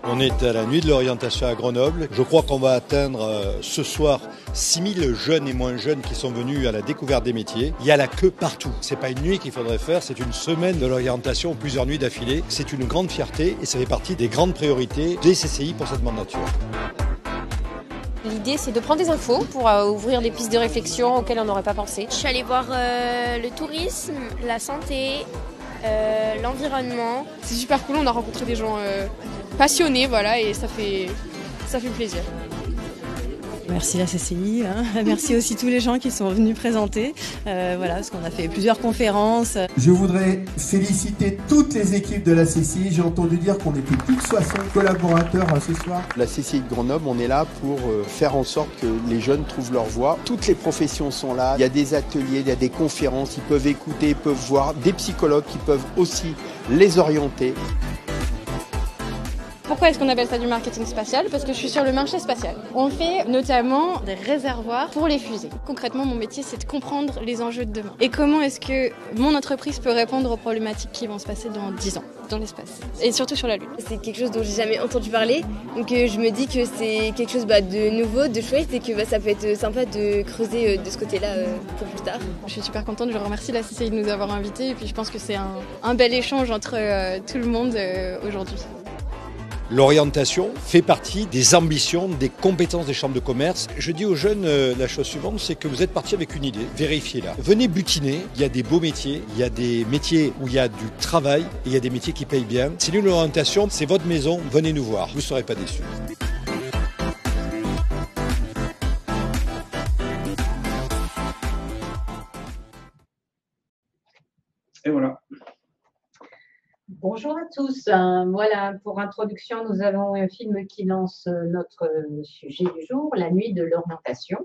On est à la nuit de l'orientation à Grenoble. Je crois qu'on va atteindre ce soir 6000 jeunes et moins jeunes qui sont venus à la découverte des métiers. Il y a la queue partout. C'est pas une nuit qu'il faudrait faire, c'est une semaine de l'orientation, plusieurs nuits d'affilée. C'est une grande fierté et ça fait partie des grandes priorités des CCI pour cette mandature. L'idée, c'est de prendre des infos pour ouvrir des pistes de réflexion auxquelles on n'aurait pas pensé. Je suis allée voir le tourisme, la santé, l'environnement. C'est super cool, on a rencontré des gens passionnés, voilà, et ça fait plaisir. Merci la CCI, merci aussi tous les gens qui sont venus présenter, voilà, parce qu'on a fait plusieurs conférences. Je voudrais féliciter toutes les équipes de la CCI. J'ai entendu dire qu'on était plus de 60 collaborateurs ce soir. La CCI de Grenoble, on est là pour faire en sorte que les jeunes trouvent leur voie. Toutes les professions sont là, il y a des ateliers, il y a des conférences, ils peuvent écouter, ils peuvent voir, des psychologues qui peuvent aussi les orienter. Pourquoi est-ce qu'on appelle ça du marketing spatial? Parce que je suis sur le marché spatial. On fait notamment des réservoirs pour les fusées. Concrètement, mon métier, c'est de comprendre les enjeux de demain. Et comment est-ce que mon entreprise peut répondre aux problématiques qui vont se passer dans 10 ans, dans l'espace. Et surtout sur la Lune. C'est quelque chose dont j'ai jamais entendu parler. Donc je me dis que c'est quelque chose de nouveau, de chouette, et que ça peut être sympa de creuser de ce côté-là pour plus tard. Je suis super contente, je remercie la CCI de nous avoir invités. Et puis je pense que c'est un bel échange entre tout le monde aujourd'hui. L'orientation fait partie des ambitions, des compétences des chambres de commerce. Je dis aux jeunes la chose suivante, c'est que vous êtes partis avec une idée, vérifiez-la. Venez butiner, il y a des beaux métiers, il y a des métiers où il y a du travail, et il y a des métiers qui payent bien. C'est une orientation, c'est votre maison, venez nous voir, vous ne serez pas déçus. Et voilà. Bonjour à tous. Voilà, pour introduction, nous avons un film qui lance notre sujet du jour, La nuit de l'orientation,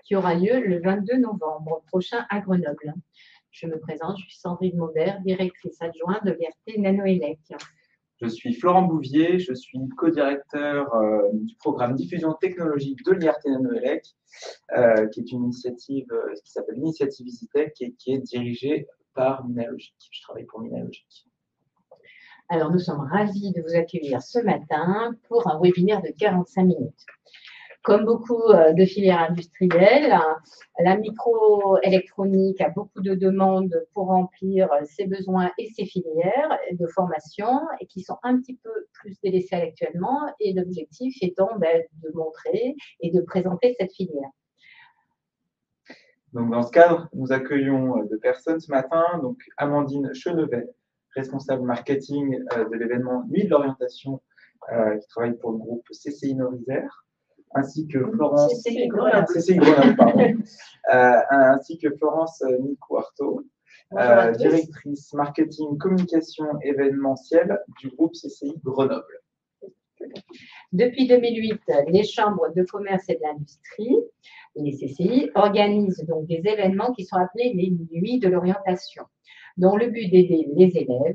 qui aura lieu le 22 novembre prochain à Grenoble. Je me présente, je suis Sandrine Maubert, directrice adjointe de l'IRT Nanoélec. Je suis Florent Bouvier, je suis co-directeur du programme Diffusion technologique de l'IRT Nanoélec, qui est une initiative qui s'appelle l'initiative Visitech et qui est dirigée par Minalogic. Je travaille pour Minalogic. Alors, nous sommes ravis de vous accueillir ce matin pour un webinaire de 45 minutes. Comme beaucoup de filières industrielles, la microélectronique a beaucoup de demandes pour remplir ses besoins et ses filières de formation et qui sont un petit peu plus délaissées actuellement. Et l'objectif étant de montrer et de présenter cette filière. Donc, dans ce cadre, nous accueillons deux personnes ce matin. Donc, Amandine Chenevet, responsable marketing de l'événement Nuit de l'orientation, qui travaille pour le groupe CCI Norisère, ainsi que Florence CCI Grenoble, pardon, ainsi que Florence Nicuarto, directrice marketing communication événementielle du groupe CCI Grenoble. Depuis 2008, les chambres de commerce et de l'industrie, les CCI, organisent donc des événements qui sont appelés les Nuits de l'orientation, dont le but d'aider les élèves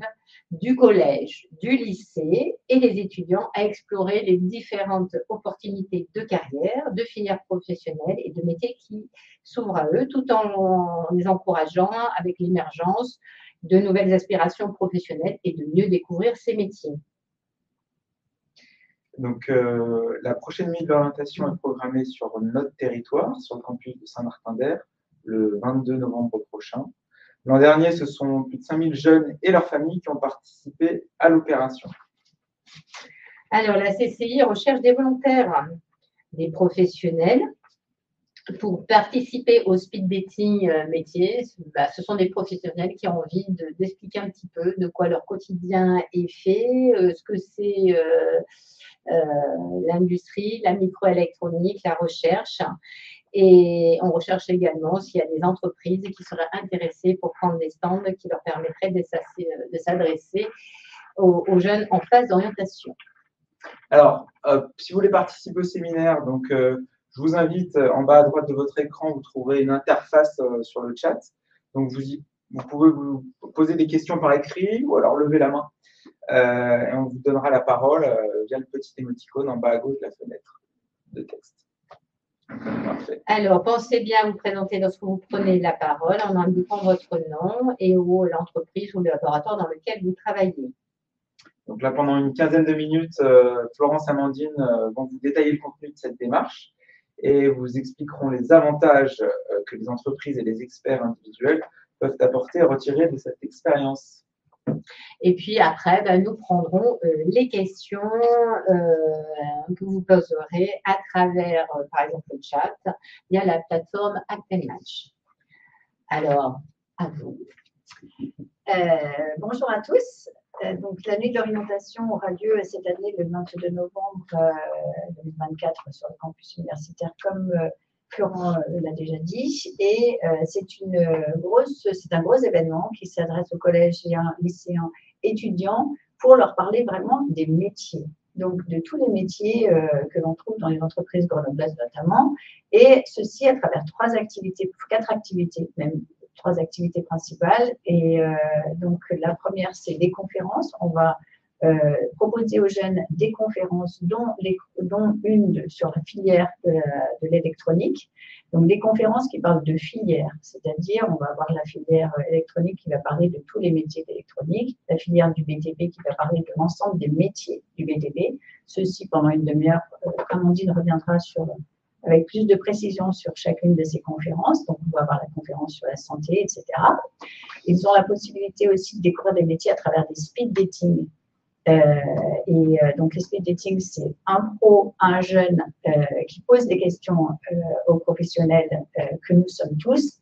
du collège, du lycée et les étudiants à explorer les différentes opportunités de carrière, de filières professionnelles et de métiers qui s'ouvrent à eux, tout en les encourageant avec l'émergence de nouvelles aspirations professionnelles et de mieux découvrir ces métiers. Donc, la prochaine nuit de l'orientation est programmée sur notre territoire, sur le campus de Saint-Martin-d'Hères, le 22 novembre prochain. L'an dernier, ce sont plus de 5000 jeunes et leurs familles qui ont participé à l'opération. Alors, la CCI recherche des volontaires, des professionnels pour participer au speed dating métier. Ce sont des professionnels qui ont envie d'expliquer un petit peu de quoi leur quotidien est fait, ce que c'est l'industrie, la microélectronique, la recherche. Et on recherche également s'il y a des entreprises qui seraient intéressées pour prendre des stands qui leur permettraient de s'adresser aux jeunes en phase d'orientation. Alors, si vous voulez participer au séminaire, donc, je vous invite en bas à droite de votre écran, vous trouverez une interface sur le chat. Donc, vous pouvez vous poser des questions par écrit ou alors lever la main. Et on vous donnera la parole via le petit émoticône en bas à gauche de la fenêtre de texte. Parfait. Alors, pensez bien à vous présenter lorsque vous prenez la parole en indiquant votre nom et ou l'entreprise ou le laboratoire dans lequel vous travaillez. Donc là, pendant une quinzaine de minutes, Florence et Amandine vont vous détailler le contenu de cette démarche et vous expliqueront les avantages que les entreprises et les experts individuels peuvent apporter et retirer de cette expérience. Et puis après, nous prendrons les questions que vous poserez à travers, par exemple, le chat, via la plateforme Actenmatch. Alors, à vous. Bonjour à tous. Donc, la nuit de l'orientation aura lieu cette année le 22 novembre 2024 sur le campus universitaire, comme Florent l'a déjà dit. Et c'est un gros événement qui s'adresse aux collégiens, lycéens, étudiants pour leur parler vraiment des métiers. Donc, de tous les métiers que l'on trouve dans les entreprises grenobloises notamment. Et ceci à travers quatre activités, même 3 activités principales. Et donc, la première, c'est des conférences. On va proposer aux jeunes des conférences, dont une sur la filière de l'électronique. Donc, des conférences qui parlent de filière, c'est-à-dire, on va avoir la filière électronique qui va parler de tous les métiers d'électronique, la filière du BTP qui va parler de l'ensemble des métiers du BTP. Ceci, pendant une demi-heure, Amandine reviendra avec plus de précision sur chacune de ces conférences. Donc, on va avoir la conférence sur la santé, etc. Ils ont la possibilité aussi de découvrir des métiers à travers des speed dating. Donc, les speed dating, c'est un pro, un jeune qui pose des questions aux professionnels que nous sommes tous,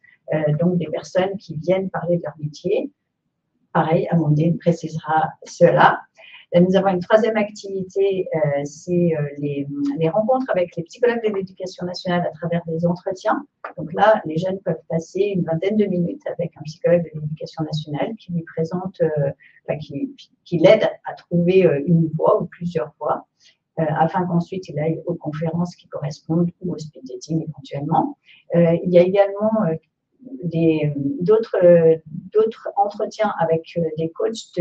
donc des personnes qui viennent parler de leur métier. Pareil, Amandine précisera cela. Nous avons une troisième activité, c'est les rencontres avec les psychologues de l'éducation nationale à travers des entretiens. Donc là, les jeunes peuvent passer une vingtaine de minutes avec un psychologue de l'éducation nationale qui lui présente, qui l'aide à trouver une voie ou plusieurs voies, afin qu'ensuite il aille aux conférences qui correspondent ou au speed dating éventuellement. Il y a également d'autres entretiens avec des coachs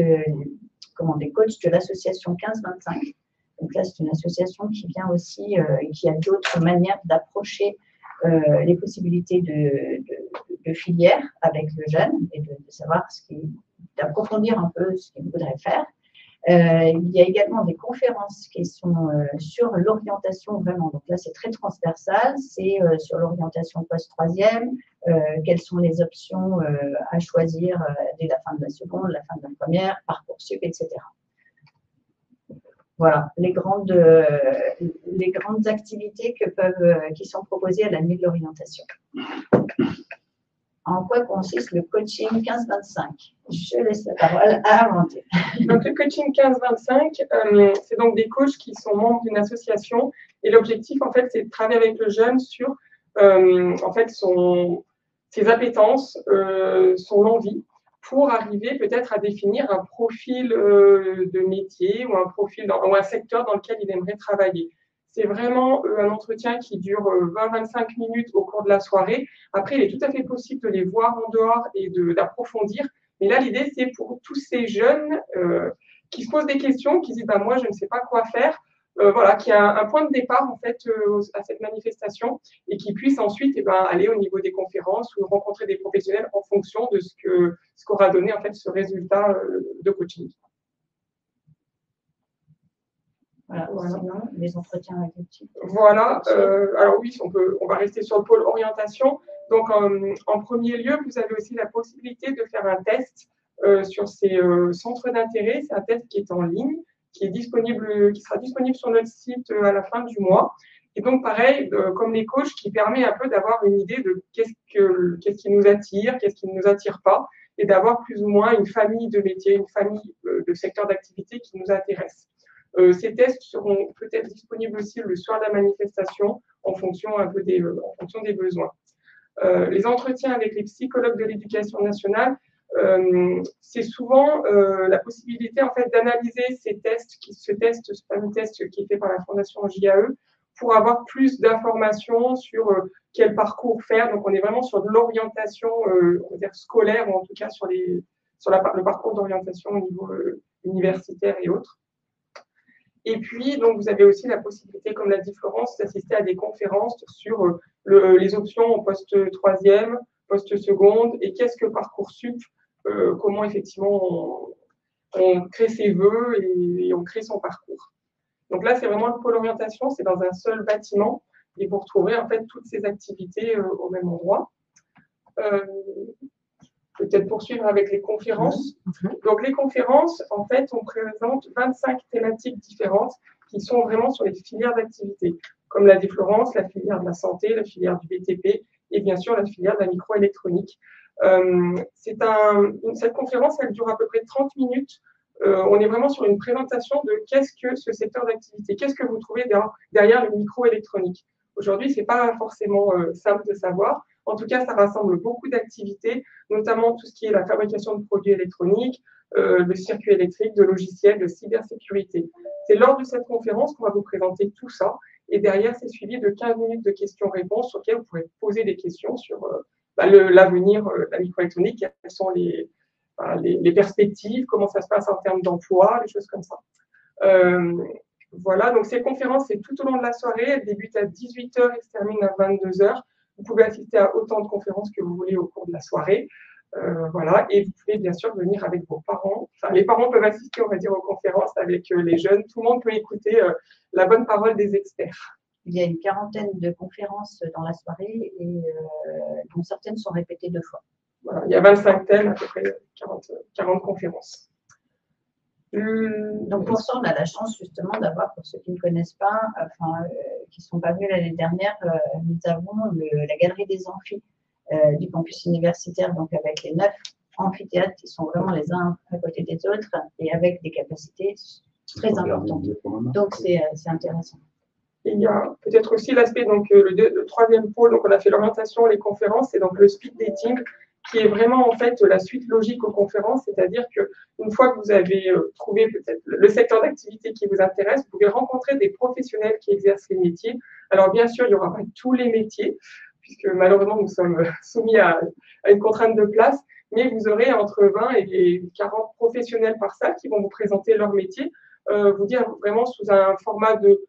de l'association 1525. Donc là, c'est une association qui vient aussi, qui a d'autres manières d'approcher les possibilités de filière avec le jeune et de savoir d'approfondir un peu ce qu'il voudrait faire. Il y a également des conférences qui sont sur l'orientation vraiment. Donc là, c'est très transversal. C'est sur l'orientation post-troisième, quelles sont les options à choisir dès la fin de la seconde, la fin de la première, Parcoursup, etc. Voilà, les grandes activités qui sont proposées à la nuit de l'orientation. En quoi consiste le coaching 15-25? Je laisse la parole à Amandine. Donc, le coaching 15-25, c'est donc des coachs qui sont membres d'une association. Et l'objectif, en fait, c'est de travailler avec le jeune sur ses appétences, son envie, pour arriver peut-être à définir un profil de métier ou un profil ou un secteur dans lequel il aimerait travailler. C'est vraiment un entretien qui dure 20-25 minutes au cours de la soirée. Après, il est tout à fait possible de les voir en dehors et d'approfondir. Mais là, l'idée, c'est pour tous ces jeunes qui se posent des questions, qui disent moi, je ne sais pas quoi faire, qui a un point de départ en fait à cette manifestation et qui puissent ensuite aller au niveau des conférences ou rencontrer des professionnels en fonction de ce qu'aura donné en fait ce résultat de coaching. Voilà. Sinon, les entretiens avec les petits. Voilà. Alors oui, on va rester sur le pôle orientation. Donc, en premier lieu, vous avez aussi la possibilité de faire un test sur ces centres d'intérêt. C'est un test qui est en ligne, qui sera disponible sur notre site à la fin du mois. Et donc, pareil, comme les coachs, qui permet un peu d'avoir une idée de qu'est-ce qui nous attire, qu'est-ce qui ne nous attire pas, et d'avoir plus ou moins une famille de métiers, une famille de secteurs d'activité qui nous intéressent. Ces tests seront peut-être disponibles aussi le soir de la manifestation en fonction des besoins. Les entretiens avec les psychologues de l'éducation nationale, c'est souvent la possibilité en fait d'analyser ce fameux test qui est fait par la Fondation JAE pour avoir plus d'informations sur quel parcours faire. Donc on est vraiment sur de l'orientation scolaire, ou en tout cas sur le parcours d'orientation au niveau universitaire et autres. Et puis, donc, vous avez aussi la possibilité, comme l'a dit Florence, d'assister à des conférences sur les options en post-troisième, post-seconde, et qu'est-ce que Parcoursup, comment effectivement on crée ses vœux et on crée son parcours. Donc là, c'est vraiment le pôle orientation, c'est dans un seul bâtiment, et vous retrouverez en fait toutes ces activités au même endroit. Peut-être poursuivre avec les conférences. Donc les conférences, en fait, on présente 25 thématiques différentes qui sont vraiment sur les filières d'activité. Comme l'a dit Florence, la filière de la santé, la filière du BTP et bien sûr la filière de la microélectronique. Cette conférence, elle dure à peu près 30 minutes. On est vraiment sur une présentation de qu'est-ce que ce secteur d'activité, qu'est-ce que vous trouvez derrière le microélectronique. Aujourd'hui, ce n'est pas forcément simple de savoir. En tout cas, ça rassemble beaucoup d'activités, notamment tout ce qui est la fabrication de produits électroniques, de circuits électriques, de logiciels, de cybersécurité. C'est lors de cette conférence qu'on va vous présenter tout ça. Et derrière, c'est suivi de 15 minutes de questions-réponses sur lesquelles vous pourrez poser des questions sur l'avenir de la microélectronique, quelles sont les perspectives, comment ça se passe en termes d'emploi, des choses comme ça. Voilà, donc ces conférences, c'est tout au long de la soirée. Elles débutent à 18h et se terminent à 22h. Vous pouvez assister à autant de conférences que vous voulez au cours de la soirée. Voilà, et vous pouvez bien sûr venir avec vos parents. Enfin, les parents peuvent assister, on va dire, aux conférences avec les jeunes. Tout le monde peut écouter la bonne parole des experts. Il y a une quarantaine de conférences dans la soirée et dont certaines sont répétées 2 fois. Voilà, il y a 25 thèmes, à peu près 40 conférences. Donc pour ça, on a la chance justement d'avoir, pour ceux qui ne connaissent pas, qui ne sont pas venus l'année dernière, nous avons la galerie des amphis du campus universitaire, donc avec les 9 amphithéâtres qui sont vraiment les uns à côté des autres et avec des capacités très importantes. Donc c'est intéressant. Et il y a peut-être aussi l'aspect, donc le troisième pôle, donc on a fait l'orientation, les conférences, et donc le speed dating, qui est vraiment en fait la suite logique aux conférences, c'est-à-dire qu'une fois que vous avez trouvé peut-être le secteur d'activité qui vous intéresse, vous pouvez rencontrer des professionnels qui exercent les métiers. Alors bien sûr, il n'y aura pas tous les métiers, puisque malheureusement nous sommes soumis à une contrainte de place, mais vous aurez entre 20 et 40 professionnels par salle qui vont vous présenter leur métier, vous dire vraiment sous un format de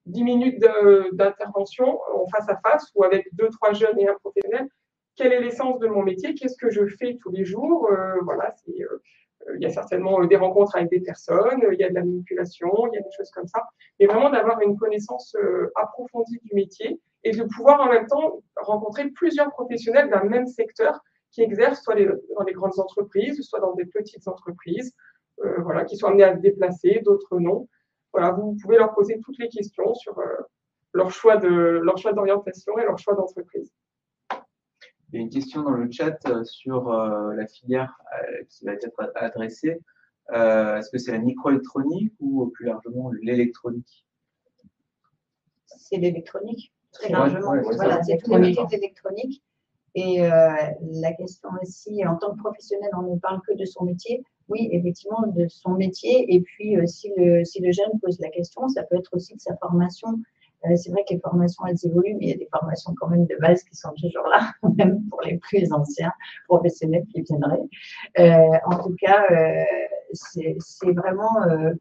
10 minutes d'intervention en face à face ou avec 2-3 jeunes et un professionnel. Quelle est l'essence de mon métier? Qu'est-ce que je fais tous les jours? Voilà, il y a certainement des rencontres avec des personnes, il y a de la manipulation, il y a des choses comme ça. Mais vraiment d'avoir une connaissance approfondie du métier et de pouvoir en même temps rencontrer plusieurs professionnels d'un même secteur qui exercent soit dans les grandes entreprises, soit dans des petites entreprises, voilà, qui sont amenés à se déplacer, d'autres non. Voilà, vous pouvez leur poser toutes les questions sur leur choix d'orientation et leur choix d'entreprise. Il y a une question dans le chat sur la filière qui va être adressée. Est-ce que c'est la microélectronique ou plus largement l'électronique? C'est l'électronique, très largement. Voilà, c'est tous les métiers d'électronique. Et la question aussi, en tant que professionnel, on ne parle que de son métier. Oui, effectivement, de son métier. Et puis, si le jeune pose la question, ça peut être aussi de sa formation. C'est vrai que les formations, elles évoluent, mais il y a des formations quand même de base qui sont toujours là, même pour les plus anciens professionnels qui viendraient. En tout cas, c'est vraiment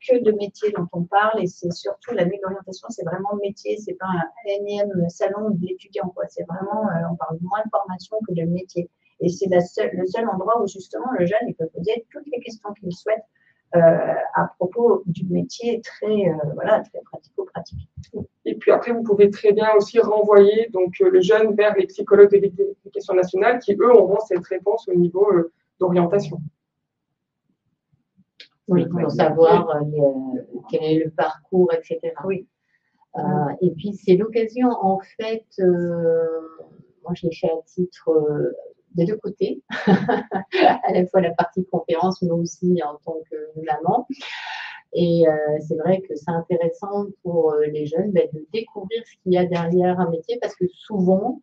que de métier dont on parle et c'est surtout la nuit d'orientation, c'est vraiment métier, c'est pas un énième salon de l'étudiant, quoi. C'est vraiment, on parle moins de formation que de métier. Et c'est le seul endroit où justement le jeune il peut poser toutes les questions qu'il souhaite à propos du métier très pratico-pratique. Et puis après, vous pouvez très bien aussi renvoyer donc, le jeune vers les psychologues de l'éducation nationale qui, eux, auront cette réponse au niveau d'orientation. Oui, pour savoir quel est le parcours, etc. Oui. Et puis, c'est l'occasion, en fait, moi, je l'ai fait à titre des deux côtés, à la fois la partie conférence, mais aussi en tant que maman. Et c'est vrai que c'est intéressant pour les jeunes de découvrir ce qu'il y a derrière un métier, parce que souvent,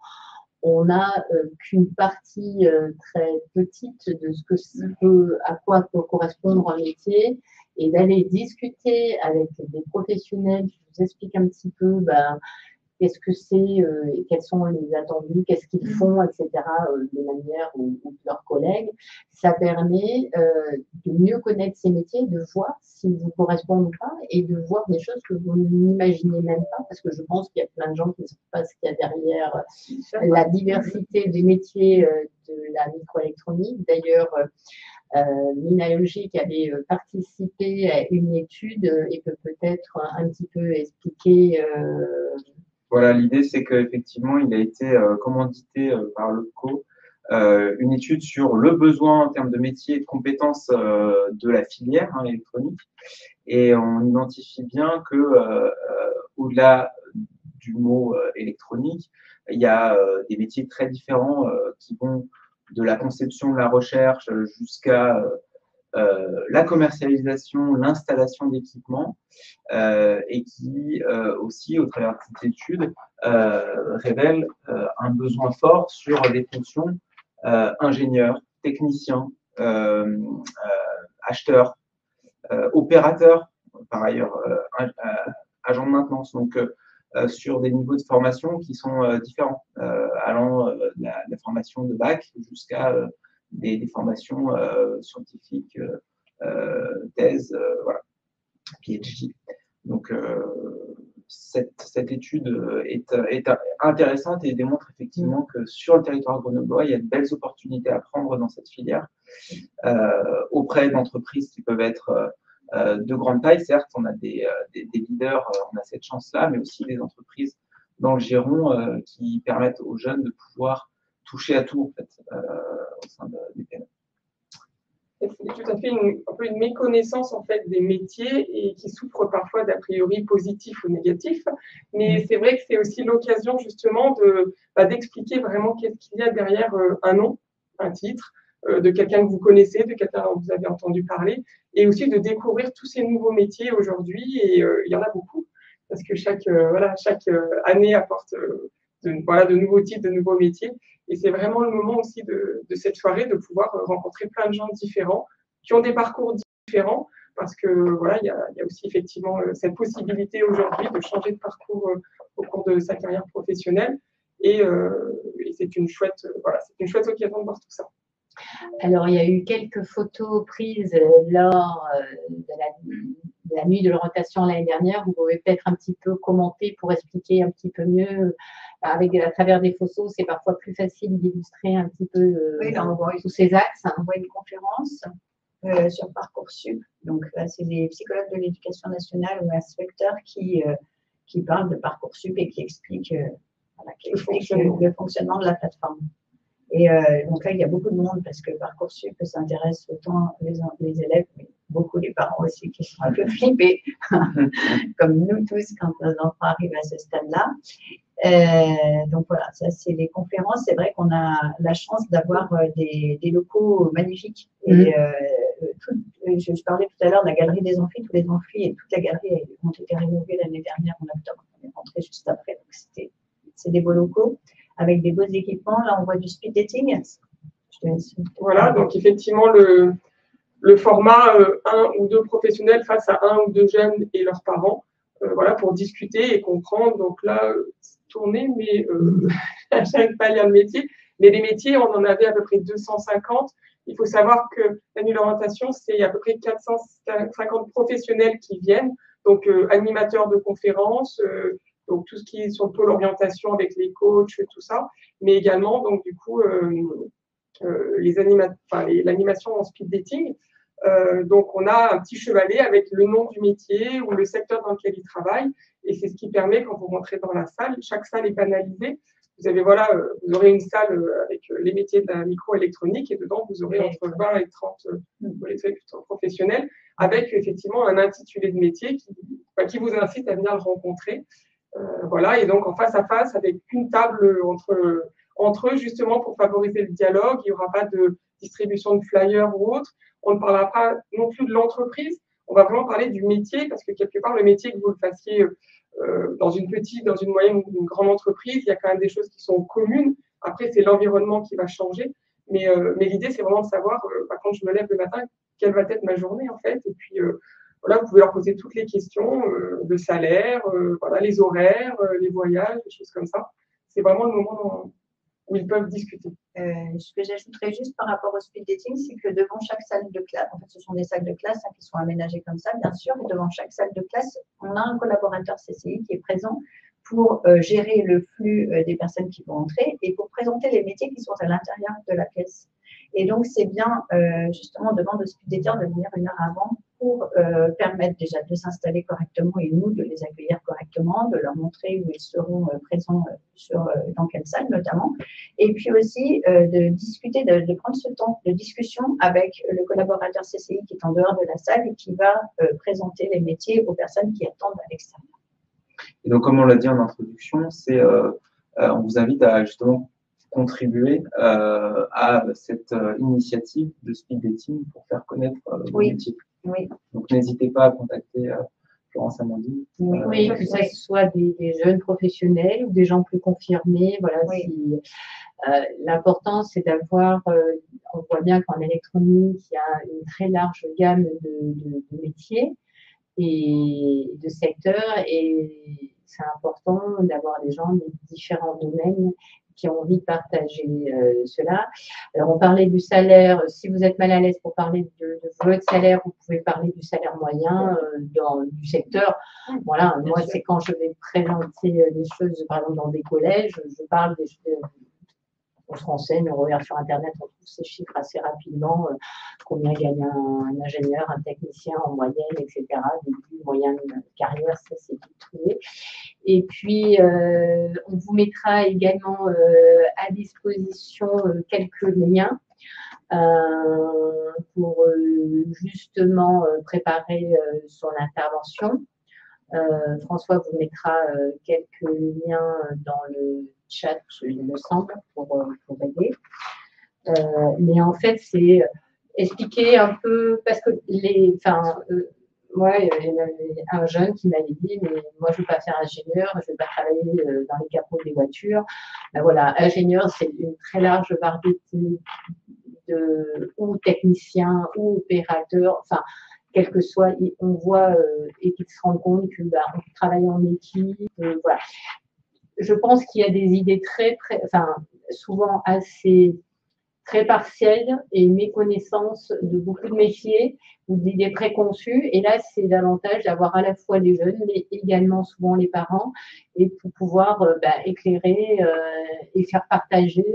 on n'a qu'une partie très petite de ce que à quoi peut correspondre un métier, et d'aller discuter avec des professionnels qui vous expliquent un petit peu qu'est-ce que c'est, et quels sont les attendus, qu'est-ce qu'ils font, etc., de manière ou de leurs collègues. Ça permet de mieux connaître ces métiers, de voir s'ils vous correspondent ou pas, et de voir des choses que vous n'imaginez même pas, parce que je pense qu'il y a plein de gens qui ne savent pas ce qu'il y a derrière la diversité des métiers de la microélectronique. D'ailleurs, Minalogy qui avait participé à une étude et peut peut-être un petit peu expliquer. Voilà, l'idée c'est qu'effectivement il a été commandité par l'OPCO une étude sur le besoin en termes de métiers et de compétences de la filière électronique, et on identifie bien que au-delà du mot électronique, il y a des métiers très différents qui vont de la conception de la recherche jusqu'à la commercialisation, l'installation d'équipements, et qui aussi, au travers de cette étude, révèle un besoin fort sur des fonctions ingénieurs, techniciens, acheteurs, opérateurs, par ailleurs agents de maintenance. Donc, sur des niveaux de formation qui sont différents, allant de la formation de bac jusqu'à des formations scientifiques, thèse, voilà, PhD. Donc, cette étude est intéressante et démontre effectivement que sur le territoire grenoblois, il y a de belles opportunités à prendre dans cette filière, auprès d'entreprises qui peuvent être de grande taille. Certes, on a des leaders, on a cette chance-là, mais aussi des entreprises dans le giron qui permettent aux jeunes de pouvoir toucher à tout, en fait, au sein des PME. C'est tout à fait un peu une méconnaissance en fait des métiers et qui souffrent parfois d'a priori positifs ou négatifs. Mais c'est vrai que c'est aussi l'occasion justement d'expliquer vraiment qu'est-ce qu'il y a derrière un nom, un titre, de quelqu'un que vous connaissez, de quelqu'un dont vous avez entendu parler, et aussi de découvrir tous ces nouveaux métiers aujourd'hui. Et il y en a beaucoup, parce que chaque année apporte de nouveaux titres, de nouveaux métiers. Et c'est vraiment le moment aussi de cette soirée de pouvoir rencontrer plein de gens différents, qui ont des parcours différents, parce que voilà, il y a aussi effectivement cette possibilité aujourd'hui de changer de parcours au cours de sa carrière professionnelle. Et c'est une chouette occasion de voir tout ça. Alors, il y a eu quelques photos prises lors de la nuit de l'orientation l'année dernière. Vous pouvez peut-être un petit peu commenter pour expliquer un petit peu mieux. À travers des photos, c'est parfois plus facile d'illustrer un petit peu tous ces axes. On voit une conférence sur Parcoursup. Donc, c'est des psychologues de l'éducation nationale ou inspecteurs qui parlent de Parcoursup et qui expliquent le fonctionnement de la plateforme. Et donc là, il y a beaucoup de monde parce que Parcoursup s'intéresse autant les élèves, mais beaucoup les parents aussi qui sont un peu flippés, comme nous tous quand nos enfants arrivent à ce stade-là. Donc voilà, ça c'est les conférences. C'est vrai qu'on a la chance d'avoir des locaux magnifiques. Et je parlais tout à l'heure de la galerie des amphis. Tous les amphis et toute la galerie ont été rénovés l'année dernière en octobre. On est rentré juste après, donc c'est des beaux locaux avec des beaux équipements. Là, on voit du speed dating. Voilà, donc effectivement, le format 1 ou 2 professionnels face à 1 ou 2 jeunes et leurs parents, voilà, pour discuter et comprendre. Donc là, tourner, mais je n'arrive pas à lire le métier. Mais les métiers, on en avait à peu près 250. Il faut savoir que la nuit d'orientation, c'est à peu près 450 professionnels qui viennent, donc animateurs de conférences, donc tout ce qui est sur le pôle orientation avec les coachs, tout ça, mais également, donc du coup, l'animation en speed dating. Donc, on a un petit chevalet avec le nom du métier ou le secteur dans lequel il travaille, et c'est ce qui permet, quand vous rentrez dans la salle, chaque salle est banalisée. Vous aurez une salle avec les métiers de la microélectronique, et dedans, vous aurez entre 20 et 30 professionnels, avec effectivement un intitulé de métier qui vous incite à venir le rencontrer. Voilà, et donc en face à face, avec une table entre eux, justement pour favoriser le dialogue. Il n'y aura pas de distribution de flyers ou autre. On ne parlera pas non plus de l'entreprise. On va vraiment parler du métier, parce que quelque part, le métier, que vous le fassiez dans une petite, dans une moyenne ou une grande entreprise, il y a quand même des choses qui sont communes. Après, c'est l'environnement qui va changer. Mais l'idée, c'est vraiment de savoir, quand je me lève le matin, quelle va être ma journée, en fait. Et puis, voilà, vous pouvez leur poser toutes les questions de salaire, voilà, les horaires, les voyages, des choses comme ça. C'est vraiment le moment où ils peuvent discuter. Ce que j'ajouterais juste par rapport au speed dating, c'est que devant chaque salle de classe, en fait, ce sont des salles de classe qui sont aménagées comme ça, bien sûr, et devant chaque salle de classe, on a un collaborateur CCI qui est présent pour gérer le flux des personnes qui vont entrer et pour présenter les métiers qui sont à l'intérieur de la pièce. Et donc, c'est bien, justement, on demande aux speed daters de venir 1 heure avant pour permettre déjà de s'installer correctement et nous, de les accueillir correctement, de leur montrer où ils seront présents dans quelle salle notamment. Et puis aussi, de discuter, de prendre ce temps de discussion avec le collaborateur CCI qui est en dehors de la salle et qui va présenter les métiers aux personnes qui attendent à l'extérieur. Et donc, comme on l'a dit en introduction, on vous invite à justement contribuer à cette initiative de speed dating pour faire connaître vos métiers. Oui. Donc, n'hésitez pas à contacter Florence Amandine. Oui, que ce soit des jeunes professionnels ou des gens plus confirmés. Voilà, l'important, c'est d'avoir, on voit bien qu'en électronique, il y a une très large gamme de métiers et de secteurs, et c'est important d'avoir des gens de différents domaines qui ont envie de partager cela. Alors, on parlait du salaire. Si vous êtes mal à l'aise pour parler de votre salaire, vous pouvez parler du salaire moyen du secteur. Voilà, moi, c'est quand je vais présenter des choses, par exemple, dans des collèges, je parle des choses. On se renseigne, on regarde sur Internet, on trouve ces chiffres assez rapidement, combien gagne un ingénieur, un technicien en moyenne, etc. Début, moyenne carrière, ça c'est tout trouvé. Et puis, on vous mettra également à disposition quelques liens pour justement préparer son intervention. François vous mettra quelques liens dans le chat, il me semble, pour aider. Mais en fait, c'est expliquer un peu, parce que moi, il y avait un jeune qui m'avait dit, mais moi, je ne veux pas faire ingénieur, je ne veux pas travailler dans les capots des voitures. Ben voilà, ingénieur, c'est une très large variété ou technicien ou opérateur, enfin, quel que soit, on voit et qu'ils se rendent compte que on travaille en équipe, voilà. Je pense qu'il y a des idées souvent assez très partielles et une méconnaissance de beaucoup de métiers ou d'idées préconçues. Et là, c'est l'avantage d'avoir à la fois les jeunes, mais également souvent les parents, et pour pouvoir éclairer et faire partager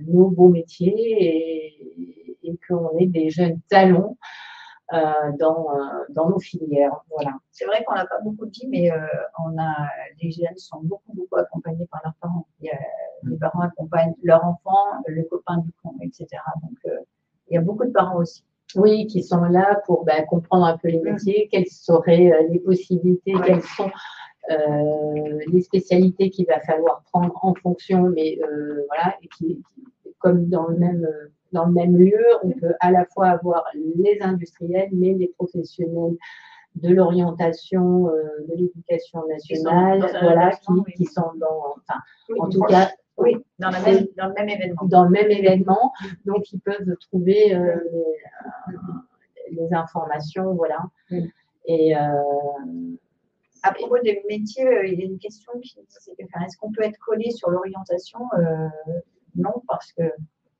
nos beaux métiers et qu'on ait des jeunes talents dans nos filières. Voilà. C'est vrai qu'on n'a pas beaucoup dit, mais les jeunes sont beaucoup accompagnés par leurs parents. Les parents accompagnent leurs enfants, le copain du con, etc. Donc, il y a beaucoup de parents aussi. Oui, qui sont là pour comprendre un peu les métiers, quelles seraient les possibilités, quelles sont les spécialités qu'il va falloir prendre en fonction, mais voilà, et qui comme dans le même lieu, on peut à la fois avoir les industriels, mais les professionnels de l'orientation, de l'éducation nationale, qui sont en tout cas, dans le même événement. Dans le même événement, donc ils peuvent trouver les informations, voilà. Et à propos des métiers, il y a une question qui dit est-ce qu'on peut être collé sur l'orientation? Non, parce que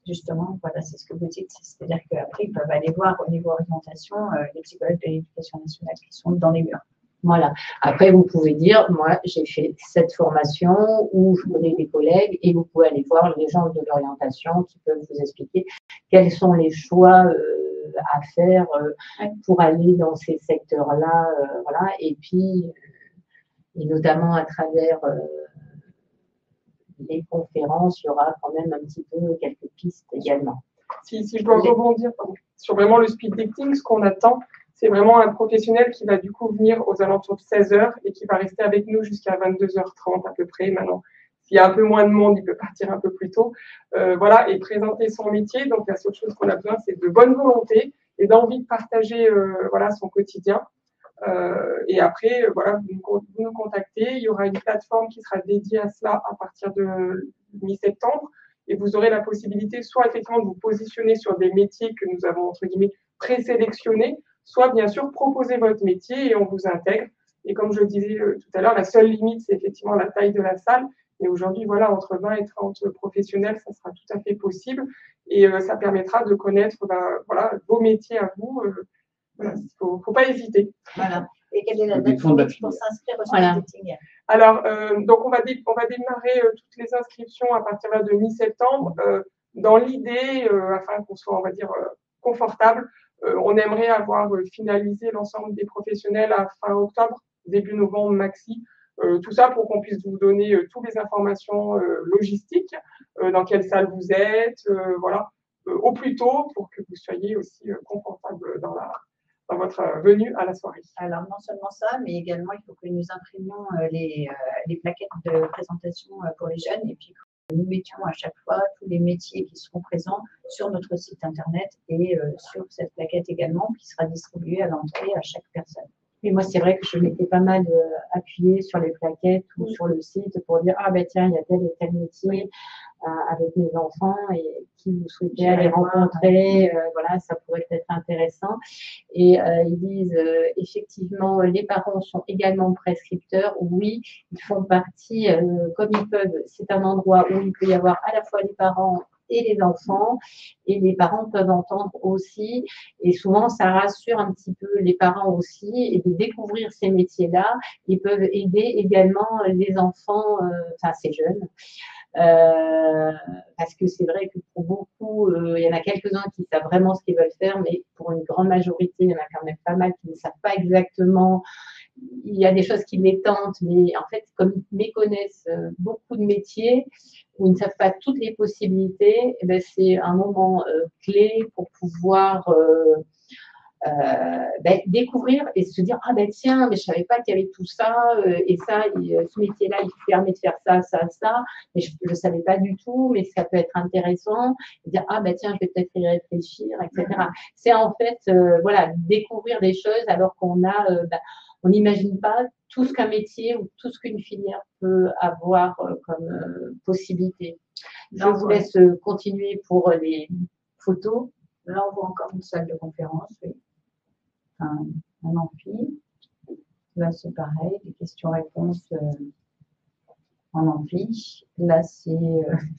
justement, voilà, c'est ce que vous dites, c'est-à-dire qu'après, ils peuvent aller voir au niveau orientation les psychologues de l'éducation nationale qui sont dans les murs. Voilà. Après, vous pouvez dire, moi, j'ai fait cette formation ou je connais des collègues, et vous pouvez aller voir les gens de l'orientation qui peuvent vous expliquer quels sont les choix à faire pour aller dans ces secteurs-là, voilà. Et puis, et notamment à travers les conférences, il y aura quand même un petit peu quelques pistes également. Si je dois rebondir sur vraiment le speed dating, ce qu'on attend, c'est vraiment un professionnel qui va du coup venir aux alentours de 16h et qui va rester avec nous jusqu'à 22h30 à peu près. Maintenant, s'il y a un peu moins de monde, il peut partir un peu plus tôt. Voilà, et présenter son métier. Donc, la seule chose qu'on a besoin, c'est de bonne volonté et d'envie de partager voilà, son quotidien. Et après, voilà, vous nous contactez. Il y aura une plateforme qui sera dédiée à cela à partir de mi-septembre. Et vous aurez la possibilité soit effectivement de vous positionner sur des métiers que nous avons, entre guillemets, présélectionnés, soit bien sûr proposer votre métier et on vous intègre. Et comme je le disais tout à l'heure, la seule limite, c'est effectivement la taille de la salle. Et aujourd'hui, voilà, entre 20 et 30 professionnels, ça sera tout à fait possible. Et ça permettra de connaître voilà, vos métiers à vous. Voilà, faut pas hésiter. Voilà. Et quelle est la date pour s'inscrire au marketing? Alors, donc on va démarrer toutes les inscriptions à partir de mi-septembre. Dans l'idée, afin qu'on soit, on va dire, confortable, on aimerait avoir finalisé l'ensemble des professionnels à fin octobre, début novembre maxi. Tout ça pour qu'on puisse vous donner toutes les informations logistiques, dans quelle salle vous êtes, voilà, au plus tôt pour que vous soyez aussi confortable dans votre venue à la soirée. Alors, non seulement ça, mais également, il faut que nous imprimions les plaquettes de présentation pour les jeunes et puis que nous mettions à chaque fois tous les métiers qui seront présents sur notre site internet et sur cette plaquette également qui sera distribuée à l'entrée à chaque personne. Et moi, c'est vrai que je m'étais pas mal appuyée sur les plaquettes ou sur le site pour dire « Ah ben tiens, il y a tel et tel métier avec mes enfants et qui vous souhaitez aller rencontrer, voilà, ça pourrait être intéressant. » Et ils disent effectivement, les parents sont également prescripteurs. Oui, ils font partie, comme ils peuvent, c'est un endroit où il peut y avoir à la fois les parents et les enfants, et les parents peuvent entendre aussi, et souvent ça rassure un petit peu les parents aussi, et de découvrir ces métiers-là. Ils peuvent aider également les enfants, enfin ces jeunes, parce que c'est vrai que pour beaucoup, il y en a quelques-uns qui savent vraiment ce qu'ils veulent faire, mais pour une grande majorité, il y en a quand même pas mal qui ne savent pas exactement. Il y a des choses qui les tentent, mais en fait, comme ils méconnaissent beaucoup de métiers, ou ils ne savent pas toutes les possibilités, eh ben, c'est un moment clé pour pouvoir découvrir et se dire « Ah ben tiens, mais je ne savais pas qu'il y avait tout ça, et ça, ce métier-là, il permet de faire ça, ça, ça, mais je ne savais pas du tout, mais ça peut être intéressant. » Et dire « Ah ben tiens, je vais peut-être y réfléchir, etc. » C'est en fait, voilà, découvrir des choses alors qu'on a… on n'imagine pas tout ce qu'un métier ou tout ce qu'une filière peut avoir comme possibilité. Je vous laisse continuer pour les photos. Là, on voit encore une salle de conférence, oui. Un amphi. Là, c'est pareil, des questions-réponses en amphi. Là, c'est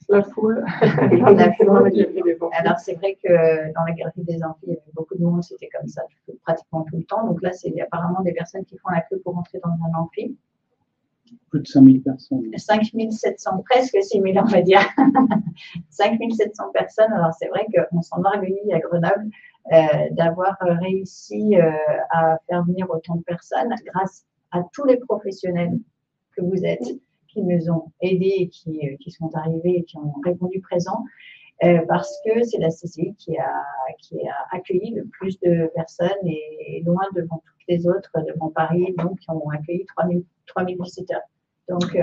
la foule. La foule. Alors, c'est vrai que dans la galerie des amphis, il y avait beaucoup de monde, c'était comme ça pratiquement tout le temps. Donc là, c'est apparemment des personnes qui font la queue pour entrer dans un amphi. Plus de 5000 personnes. 5700, presque 6000, on va dire. 5700 personnes. Alors, c'est vrai qu'on s'enorgueillit à Grenoble d'avoir réussi à faire venir autant de personnes grâce à tous les professionnels que vous êtes, qui nous ont aidés et qui sont arrivés et qui ont répondu présent. Parce que c'est la CCI qui a accueilli le plus de personnes et loin devant toutes les autres, devant Paris, donc qui ont accueilli 3000 visiteurs. Donc,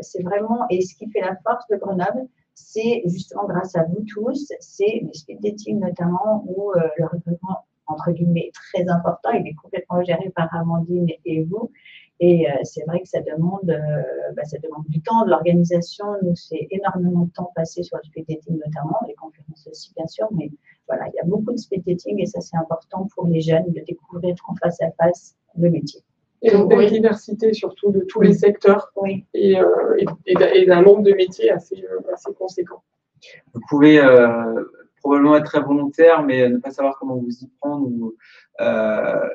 c'est vraiment, et ce qui fait la force de Grenoble, c'est justement grâce à vous tous, c'est les speed dating notamment, où le recrutement, entre guillemets, est très important. Il est complètement géré par Amandine et vous. Et c'est vrai que ça demande du temps, de l'organisation. Nous, c'est énormément de temps passé sur le speed dating notamment, les conférences aussi, bien sûr. Mais voilà, il y a beaucoup de speed dating et ça, c'est important pour les jeunes de découvrir en face à face le métier. Et une belle diversité surtout de tous les secteurs et d'un nombre de métiers assez conséquent. Vous pouvez probablement être très volontaire, mais ne pas savoir comment vous y prendre.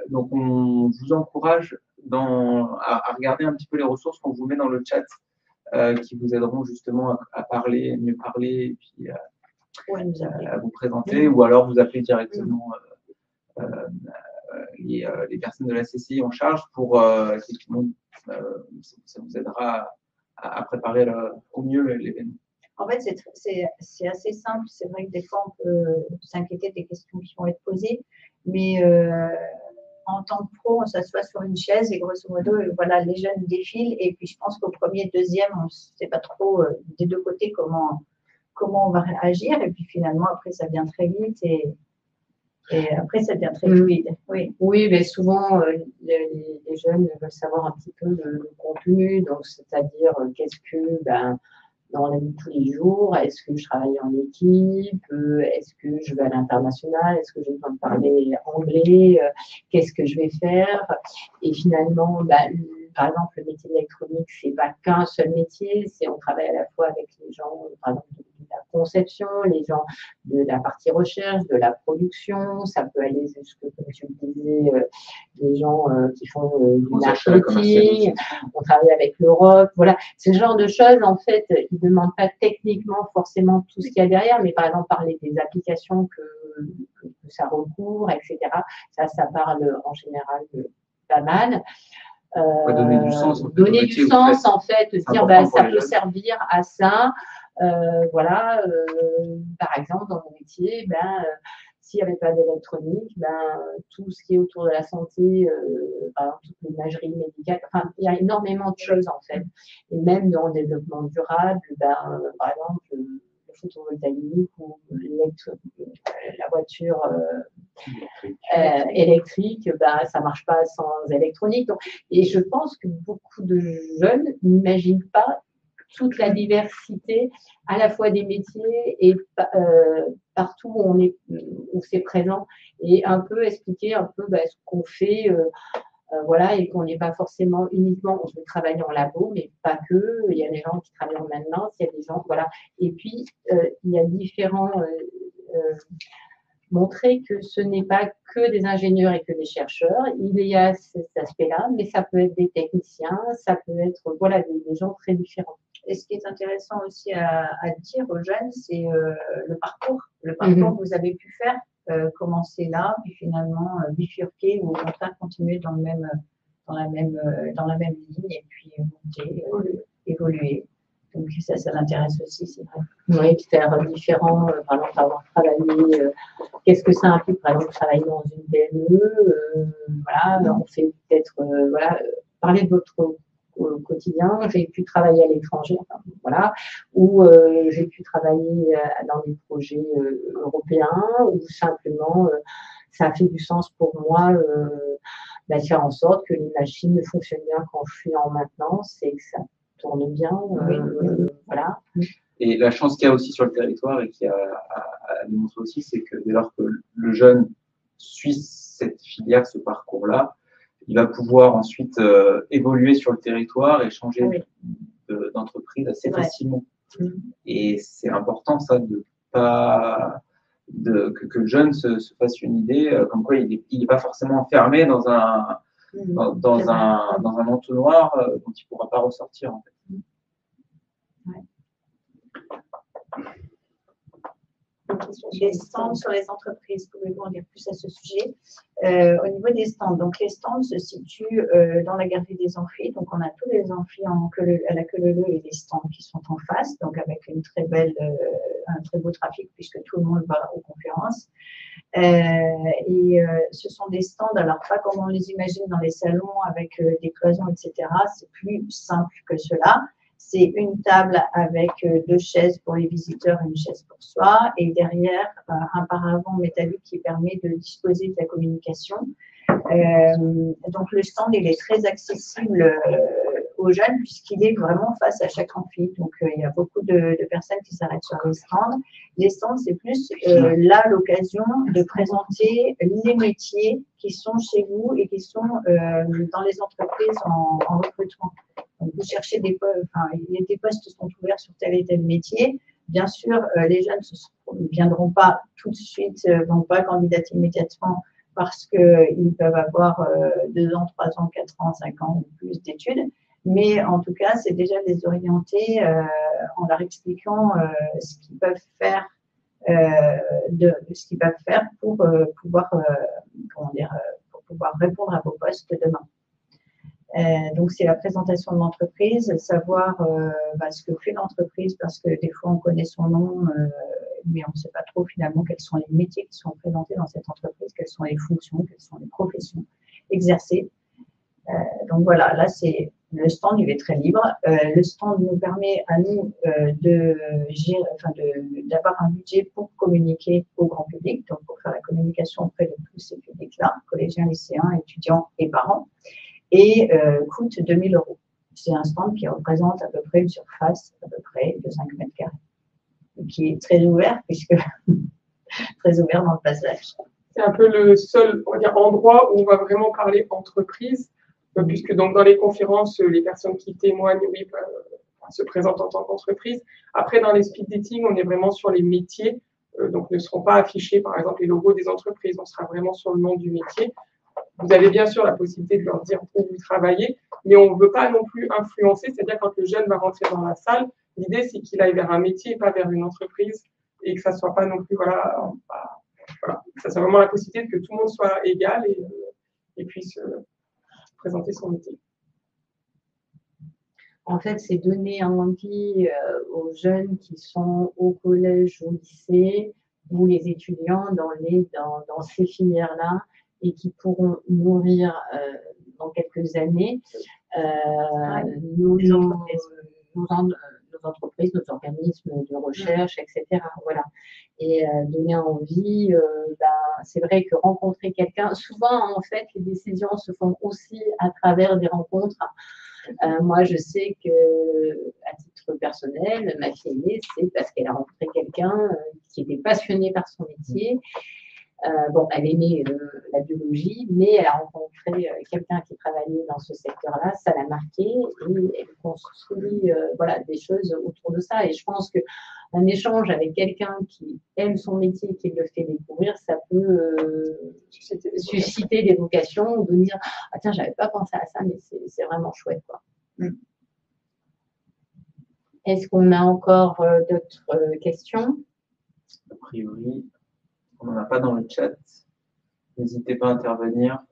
Donc, on vous encourage à regarder un petit peu les ressources qu'on vous met dans le chat qui vous aideront justement à parler, mieux parler, et puis à vous présenter, ou alors vous appelez directement les personnes de la CCI en charge pour effectivement, ça vous aidera à préparer au mieux l'événement. En fait, c'est assez simple. C'est vrai que des fois, on peut s'inquiéter des questions qui vont être posées, mais en tant que pro, on s'assoit sur une chaise et grosso modo, voilà, les jeunes défilent. Et puis, je pense qu'au premier, deuxième, on ne sait pas trop des deux côtés comment on va réagir. Et puis, finalement, après, ça vient très vite et après, ça devient très fluide. Oui, mais souvent, les jeunes veulent savoir un petit peu le contenu, donc c'est-à-dire qu'est-ce que dans la vie de tous les jours. Est-ce que je travaille en équipe? Est-ce que je vais à l'international? Est-ce que j'ai besoin de parler anglais? Qu'est-ce que je vais faire? Et finalement, par exemple, le métier d'électronique, c'est pas qu'un seul métier. On travaille à la fois avec les gens, par exemple, de la conception, les gens de la partie recherche, de la production. Ça peut aller jusque, comme tu le disais, les gens qui font du marketing. On travaille avec l'Europe. Voilà, c'est le genre de choses, en fait, qui ne demandent pas techniquement forcément tout ce qu'il y a derrière, mais par exemple, parler des applications que ça recouvre, etc. Ça parle en général pas mal. Donner du sens, en fait, dire ça peut servir à ça. Voilà, par exemple, dans mon métier, s'il n'y avait pas d'électronique, tout ce qui est autour de la santé, par exemple, toute l'imagerie médicale, enfin, il y a énormément de choses en fait. Et même dans le développement durable, par exemple, le photovoltaïque ou la voiture électrique, ça ne marche pas sans électronique. Donc, et je pense que beaucoup de jeunes n'imaginent pas toute la diversité à la fois des métiers et partout où c'est présent, et un peu expliquer un peu ce qu'on fait, voilà, et qu'on n'est pas forcément uniquement, on peut travailler en labo, mais pas que. Il y a des gens qui travaillent en maintenance, il y a des gens, voilà. Et puis il y a différents montrer que ce n'est pas que des ingénieurs et que des chercheurs. Il y a cet aspect-là, mais ça peut être des techniciens, ça peut être des gens très différents. Et ce qui est intéressant aussi à dire aux jeunes, c'est le parcours. Le parcours que vous avez pu faire, commencer là, puis finalement bifurquer ou au contraire continuer dans la même ligne et puis monter, évoluer. Donc ça m'intéresse aussi, c'est vrai. Oui, faire différents, par exemple, avoir travaillé, qu'est-ce que ça implique, par exemple, travailler dans une PME, voilà, on fait peut-être, parler de votre quotidien. J'ai pu travailler à l'étranger, enfin, voilà, ou j'ai pu travailler dans des projets européens, ou simplement, ça a fait du sens pour moi de faire en sorte que les machines fonctionnent bien quand je suis en maintenance et que ça tourne bien, voilà. Et la chance qu'il y a aussi sur le territoire et qu'il y a à démontrer aussi, c'est que dès lors que le jeune suit cette filière, ce parcours-là, il va pouvoir ensuite évoluer sur le territoire et changer d'entreprise assez facilement. Et c'est important ça, que le jeune se fasse une idée, comme quoi il n'est pas forcément enfermé dans un entonnoir dont il ne pourra pas ressortir en fait. Les stands sur les entreprises, pouvez-vous en dire plus à ce sujet? Au niveau des stands, donc les stands se situent dans la galerie des amphis. Donc on a tous les amphis à la queue leu et les stands qui sont en face, donc avec un très beau trafic puisque tout le monde va aux conférences. Ce sont des stands, alors pas comme on les imagine dans les salons avec des cloisons, etc. C'est plus simple que cela. C'est une table avec 2 chaises pour les visiteurs, une chaise pour soi, et derrière un paravent métallique qui permet de disposer de la communication. Donc le stand, il est très accessible aux jeunes puisqu'il est vraiment face à chaque amphi. Donc il y a beaucoup de personnes qui s'arrêtent sur les stands. Les stands, c'est plus là l'occasion de présenter les métiers qui sont chez vous et qui sont dans les entreprises en recrutement. Donc vous cherchez des postes sont ouverts sur tel et tel métier. Bien sûr, les jeunes ne viendront pas tout de suite, vont pas candidater immédiatement parce qu'ils peuvent avoir 2 ans, 3 ans, 4 ans, 5 ans ou plus d'études. Mais en tout cas, c'est déjà de les orienter en leur expliquant ce qu'ils peuvent faire, pour pouvoir répondre à vos postes demain. Donc, c'est la présentation de l'entreprise, savoir ce que fait l'entreprise, parce que des fois, on connaît son nom, mais on ne sait pas trop finalement quels sont les métiers qui sont présentés dans cette entreprise, quelles sont les fonctions, quelles sont les professions exercées. Donc, voilà, là, c'est le stand, il est très libre. Le stand nous permet à nous d'avoir un budget pour communiquer au grand public, donc pour faire la communication auprès de tous ces publics-là, collégiens, lycéens, étudiants et parents. Et coûte 2 000 €. C'est un stand qui représente à peu près une surface à peu près de 5 mètres carrés, qui est très ouvert, puisque très ouvert dans le passage. C'est un peu le seul, on va dire, endroit où on va vraiment parler entreprise, puisque donc dans les conférences, les personnes qui témoignent, oui, se présentent en tant qu'entreprise. Après, dans les speed dating, on est vraiment sur les métiers, donc ne seront pas affichés, par exemple, les logos des entreprises. On sera vraiment sur le nom du métier. Vous avez bien sûr la possibilité de leur dire où vous travaillez, mais on ne veut pas non plus influencer, c'est-à-dire quand le jeune va rentrer dans la salle, l'idée c'est qu'il aille vers un métier et pas vers une entreprise, et que ça ne soit pas non plus, voilà, ça soit vraiment la possibilité que tout le monde soit égal et puisse présenter son métier. En fait, c'est donner envie aux jeunes qui sont au collège, au lycée, ou les étudiants dans ces filières-là, et qui pourront nourrir dans quelques années nos entreprises, nos organismes de recherche, etc. Voilà. Et donner envie, c'est vrai que rencontrer quelqu'un, souvent en fait les décisions se font aussi à travers des rencontres. Moi je sais que à titre personnel, ma fille aînée, c'est parce qu'elle a rencontré quelqu'un qui était passionné par son métier. Elle aimait la biologie, mais elle a rencontré quelqu'un qui travaillait dans ce secteur-là, ça l'a marqué et elle construit des choses autour de ça. Et je pense qu'un échange avec quelqu'un qui aime son métier, qui le fait découvrir, ça peut susciter des vocations ou de dire « Ah tiens, j'avais pas pensé à ça, mais c'est vraiment chouette. » quoi. Est-ce qu'on a encore d'autres questions? A priori, on n'en a pas dans le chat. N'hésitez pas à intervenir.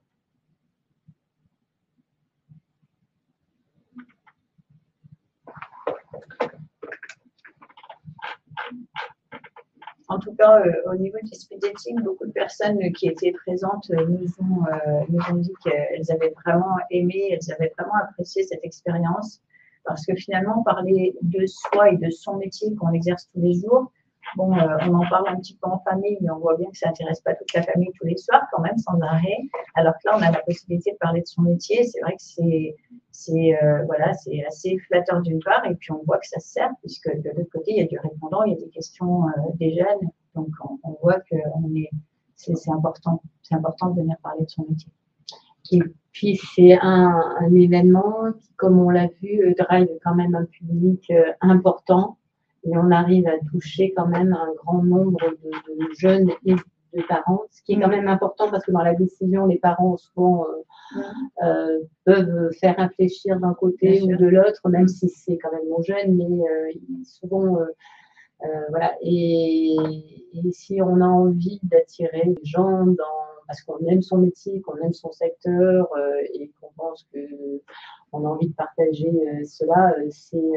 En tout cas, au niveau du speed dating, beaucoup de personnes qui étaient présentes nous ont dit qu'elles avaient vraiment aimé, elles avaient vraiment apprécié cette expérience, parce que finalement, parler de soi et de son métier qu'on exerce tous les jours, on en parle un petit peu en famille, mais on voit bien que ça n'intéresse pas toute la famille tous les soirs, quand même, sans arrêt. Alors que là, on a la possibilité de parler de son métier. C'est vrai que c'est assez flatteur d'une part, et puis on voit que ça sert, puisque de l'autre côté, il y a du répondant, il y a des questions des jeunes. Donc, on voit que c'est important de venir parler de son métier. Et puis, c'est un événement qui, comme on l'a vu, drive quand même un public important. Et on arrive à toucher quand même un grand nombre de jeunes et de parents, ce qui est quand même important parce que dans la décision, les parents souvent peuvent faire réfléchir d'un côté ou de l'autre, même si c'est quand même nos jeunes, mais souvent, Et si on a envie d'attirer les gens parce qu'on aime son métier, qu'on aime son secteur et qu'on pense qu'on a envie de partager cela, c'est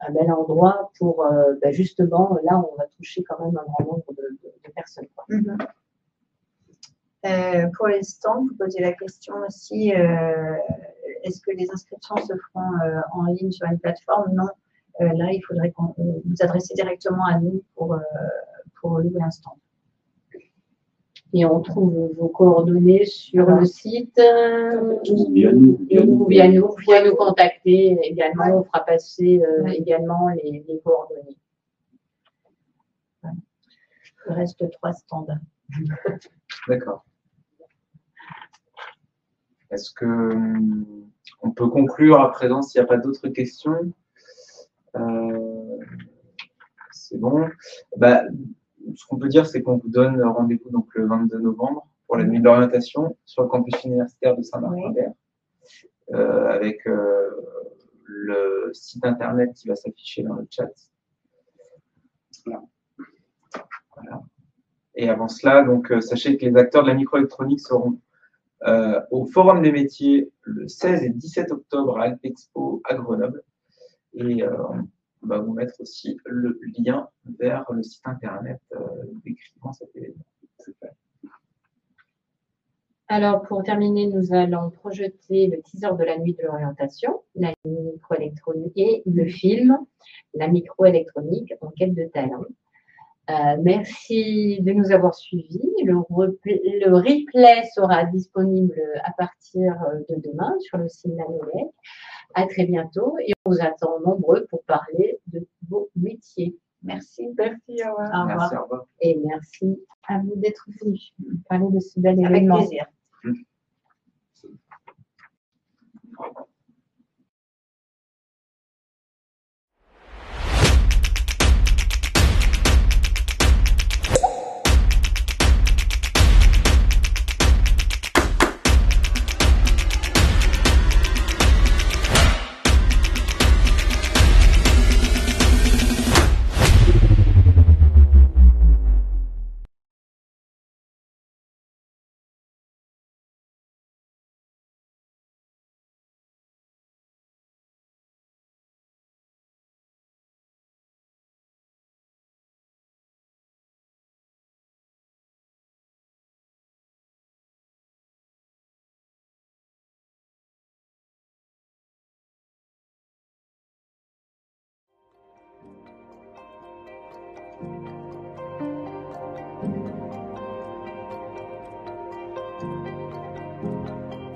un bel endroit pour justement, là, on va toucher quand même un grand nombre de personnes. Pour les stands, vous posez la question aussi, est-ce que les inscriptions se feront en ligne sur une plateforme? Non. Là, il faudrait qu'on vous adresse directement à nous pour louer un stand. Et on trouve vos coordonnées sur le site via nous contacter également. On fera passer également les coordonnées. Il reste 3 stands. D'accord. Est-ce qu'on peut conclure à présent s'il n'y a pas d'autres questions? C'est bon. Ce qu'on peut dire, c'est qu'on vous donne rendez-vous donc le 22 novembre pour la nuit de l'orientation sur le campus universitaire de Saint-Marc-en-Mer, avec le site internet qui va s'afficher dans le chat. Voilà. Et avant cela, donc, sachez que les acteurs de la microélectronique seront au Forum des métiers le 16 et 17 octobre à Alpexpo à Grenoble. Et on va vous mettre aussi le lien vers le site internet décrivant cet événement. Alors, pour terminer, nous allons projeter le teaser de la nuit de l'orientation, la microélectronique et le film, la microélectronique en quête de talent. Merci de nous avoir suivis. Le replay sera disponible à partir de demain sur le site Nanolec. À très bientôt et on vous attend nombreux pour parler de vos métiers. Merci. Merci, au revoir. Au revoir. Merci, au revoir. Et merci à vous d'être venus parler de ce bel événement. Avec plaisir.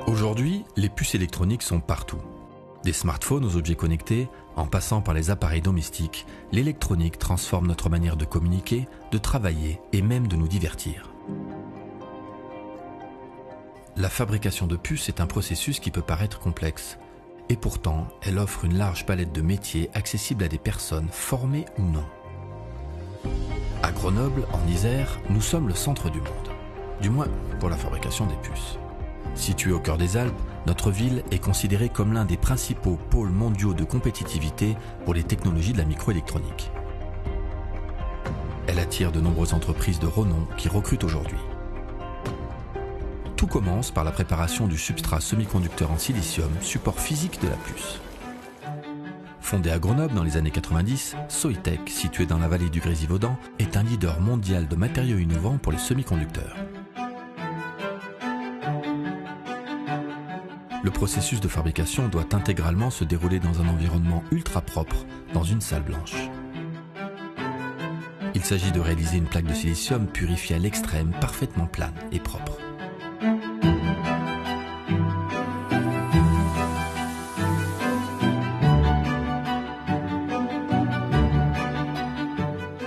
Aujourd'hui, les puces électroniques sont partout. Des smartphones aux objets connectés, en passant par les appareils domestiques, l'électronique transforme notre manière de communiquer, de travailler et même de nous divertir. La fabrication de puces est un processus qui peut paraître complexe. Et pourtant, elle offre une large palette de métiers accessibles à des personnes formées ou non. À Grenoble, en Isère, nous sommes le centre du monde. Du moins, pour la fabrication des puces. Située au cœur des Alpes, notre ville est considérée comme l'un des principaux pôles mondiaux de compétitivité pour les technologies de la microélectronique. Elle attire de nombreuses entreprises de renom qui recrutent aujourd'hui. Tout commence par la préparation du substrat semi-conducteur en silicium, support physique de la puce. Fondée à Grenoble dans les années 90, Soitec, situé dans la vallée du Grésivaudan, est un leader mondial de matériaux innovants pour les semi-conducteurs. Le processus de fabrication doit intégralement se dérouler dans un environnement ultra propre, dans une salle blanche. Il s'agit de réaliser une plaque de silicium purifiée à l'extrême, parfaitement plane et propre.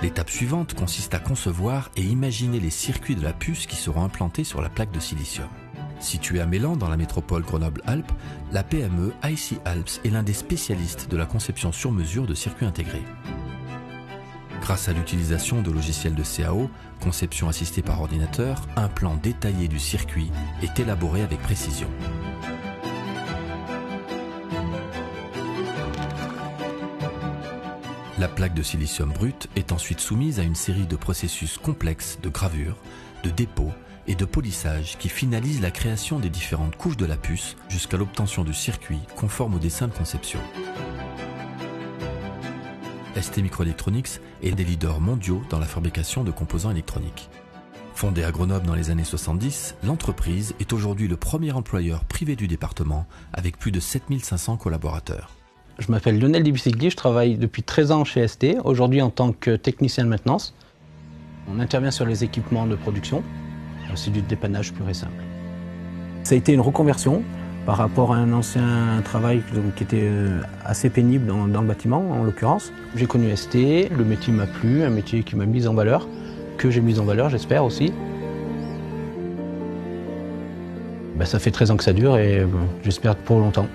L'étape suivante consiste à concevoir et imaginer les circuits de la puce qui seront implantés sur la plaque de silicium. Située à Mélan, dans la métropole Grenoble-Alpes, la PME IC Alps est l'un des spécialistes de la conception sur mesure de circuits intégrés. Grâce à l'utilisation de logiciels de CAO, conception assistée par ordinateur, un plan détaillé du circuit est élaboré avec précision. La plaque de silicium brut est ensuite soumise à une série de processus complexes de gravure, de dépôt et de polissage qui finalisent la création des différentes couches de la puce jusqu'à l'obtention du circuit conforme au dessin de conception. ST Microelectronics est des leaders mondiaux dans la fabrication de composants électroniques. Fondée à Grenoble dans les années 70, l'entreprise est aujourd'hui le premier employeur privé du département avec plus de 7500 collaborateurs. Je m'appelle Lionel Dibicigli, je travaille depuis 13 ans chez ST, aujourd'hui en tant que technicien de maintenance. On intervient sur les équipements de production. C'est du dépannage pur et simple. Ça a été une reconversion par rapport à un ancien travail qui était assez pénible dans le bâtiment, en l'occurrence. J'ai connu ST, le métier m'a plu, un métier qui m'a mis en valeur, que j'ai mis en valeur, j'espère aussi. Ça fait 13 ans que ça dure et j'espère pour longtemps.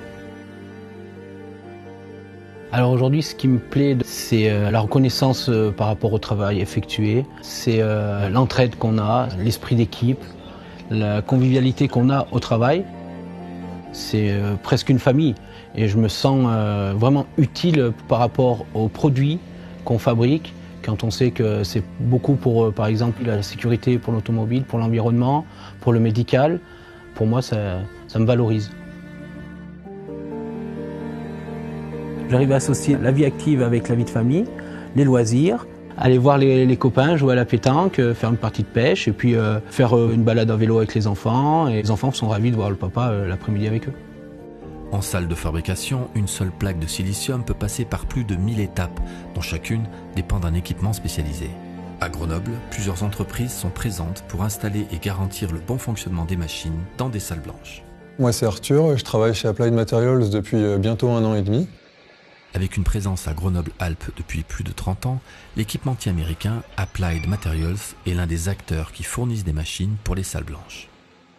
Alors aujourd'hui, ce qui me plaît, c'est la reconnaissance par rapport au travail effectué, c'est l'entraide qu'on a, l'esprit d'équipe, la convivialité qu'on a au travail. C'est presque une famille et je me sens vraiment utile par rapport aux produits qu'on fabrique quand on sait que c'est beaucoup pour, par exemple, la sécurité, pour l'automobile, pour l'environnement, pour le médical. Pour moi, ça me valorise. J'arrive à associer la vie active avec la vie de famille, les loisirs, aller voir les copains, jouer à la pétanque, faire une partie de pêche et puis faire une balade à vélo avec les enfants. Et les enfants sont ravis de voir le papa l'après-midi avec eux. En salle de fabrication, une seule plaque de silicium peut passer par plus de 1000 étapes, dont chacune dépend d'un équipement spécialisé. À Grenoble, plusieurs entreprises sont présentes pour installer et garantir le bon fonctionnement des machines dans des salles blanches. Moi c'est Arthur, je travaille chez Applied Materials depuis bientôt 1 an et demi. Avec une présence à Grenoble-Alpes depuis plus de 30 ans, l'équipementier américain Applied Materials est l'un des acteurs qui fournissent des machines pour les salles blanches.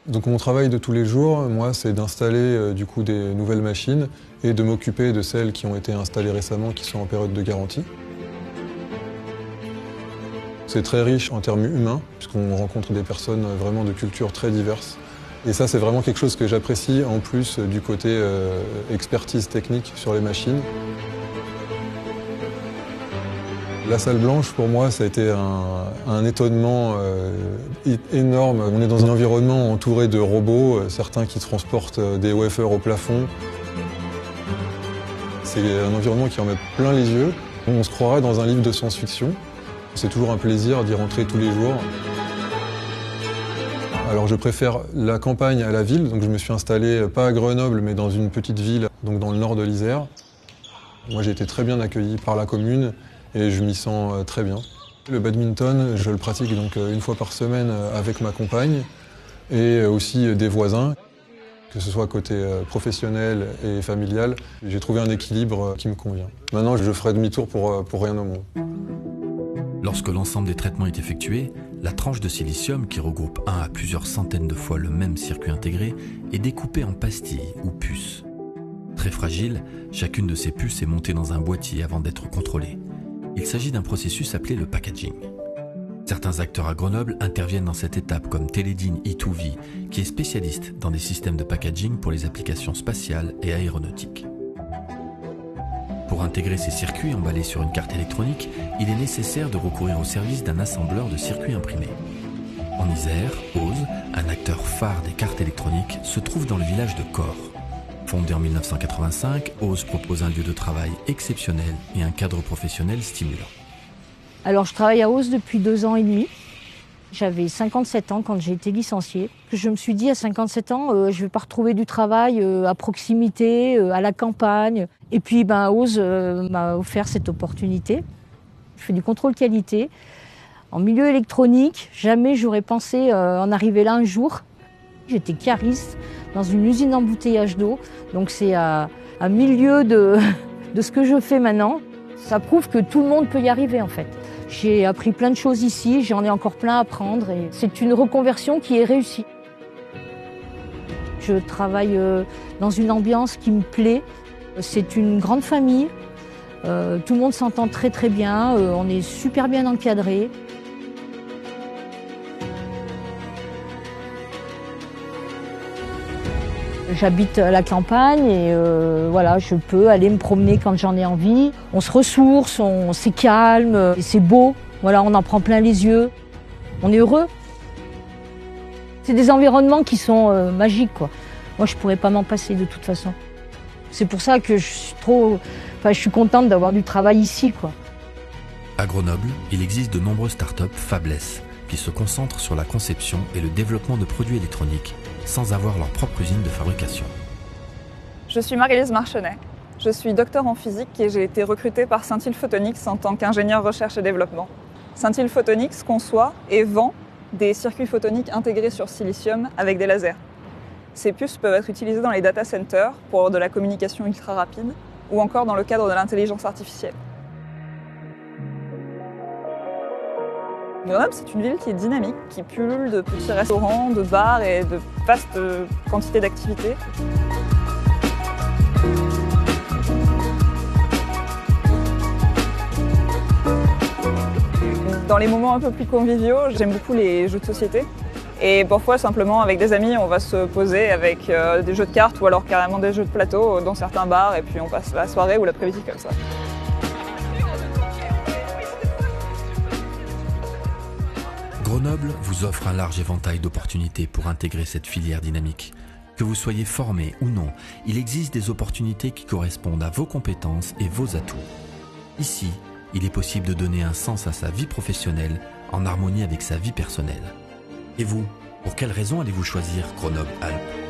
Donc mon travail de tous les jours, moi, c'est d'installer du coup des nouvelles machines et de m'occuper de celles qui ont été installées récemment, qui sont en période de garantie. C'est très riche en termes humains, puisqu'on rencontre des personnes vraiment de cultures très diverses. Et ça, c'est vraiment quelque chose que j'apprécie, en plus du côté expertise technique sur les machines. La salle blanche, pour moi, ça a été un étonnement énorme. On est dans un environnement entouré de robots, certains qui transportent des wafers au plafond. C'est un environnement qui en met plein les yeux. On se croirait dans un livre de science-fiction. C'est toujours un plaisir d'y rentrer tous les jours. Alors je préfère la campagne à la ville, donc je me suis installé pas à Grenoble mais dans une petite ville, donc dans le nord de l'Isère. Moi j'ai été très bien accueilli par la commune et je m'y sens très bien. Le badminton, je le pratique donc 1 fois par semaine avec ma compagne et aussi des voisins, que ce soit côté professionnel et familial. J'ai trouvé un équilibre qui me convient. Maintenant je ferai demi-tour pour rien au monde. Lorsque l'ensemble des traitements est effectué, la tranche de silicium, qui regroupe 1 à plusieurs centaines de fois le même circuit intégré, est découpée en pastilles ou puces. Très fragile, chacune de ces puces est montée dans un boîtier avant d'être contrôlée. Il s'agit d'un processus appelé le packaging. Certains acteurs à Grenoble interviennent dans cette étape comme Teledyne e2v, qui est spécialiste dans des systèmes de packaging pour les applications spatiales et aéronautiques. Pour intégrer ces circuits emballés sur une carte électronique, il est nécessaire de recourir au service d'un assembleur de circuits imprimés. En Isère, Auze, un acteur phare des cartes électroniques, se trouve dans le village de Corps. Fondé en 1985, Auze propose un lieu de travail exceptionnel et un cadre professionnel stimulant. Alors je travaille à Auze depuis 2 ans et demi. J'avais 57 ans quand j'ai été licenciée. Je me suis dit à 57 ans, je ne vais pas retrouver du travail à proximité, à la campagne. Et puis Auze m'a offert cette opportunité. Je fais du contrôle qualité. En milieu électronique, jamais j'aurais pensé en arriver là un jour. J'étais cariste dans une usine d'embouteillage d'eau. Donc c'est à milieu de ce que je fais maintenant. Ça prouve que tout le monde peut y arriver en fait. J'ai appris plein de choses ici, j'en ai encore plein à apprendre et c'est une reconversion qui est réussie. Je travaille dans une ambiance qui me plaît. C'est une grande famille. Tout le monde s'entend très très bien. On est super bien encadrés. J'habite à la campagne et voilà, je peux aller me promener quand j'en ai envie. On se ressource, c'est calme, c'est beau. Voilà, on en prend plein les yeux. On est heureux. C'est des environnements qui sont magiques, quoi. Moi, je pourrais pas m'en passer de toute façon. C'est pour ça que je suis contente d'avoir du travail ici, quoi. À Grenoble, il existe de nombreuses startups fabless qui se concentrent sur la conception et le développement de produits électroniques sans avoir leur propre usine de fabrication. Je suis Marie-Lise Marchenet. Je suis docteur en physique et j'ai été recrutée par Scintille Photonics en tant qu'ingénieur recherche et développement. Scintille Photonics conçoit et vend des circuits photoniques intégrés sur silicium avec des lasers. Ces puces peuvent être utilisées dans les data centers pour de la communication ultra rapide ou encore dans le cadre de l'intelligence artificielle. Grenoble, c'est une ville qui est dynamique, qui pullule de petits restaurants, de bars et de vastes quantités d'activités. Dans les moments un peu plus conviviaux, j'aime beaucoup les jeux de société. Et parfois, simplement, avec des amis, on va se poser avec des jeux de cartes ou alors carrément des jeux de plateau dans certains bars et puis on passe la soirée ou l'après-midi comme ça. Grenoble vous offre un large éventail d'opportunités pour intégrer cette filière dynamique. Que vous soyez formé ou non, il existe des opportunités qui correspondent à vos compétences et vos atouts. Ici, il est possible de donner un sens à sa vie professionnelle en harmonie avec sa vie personnelle. Et vous, pour quelles raisons allez-vous choisir Grenoble-Alpes ?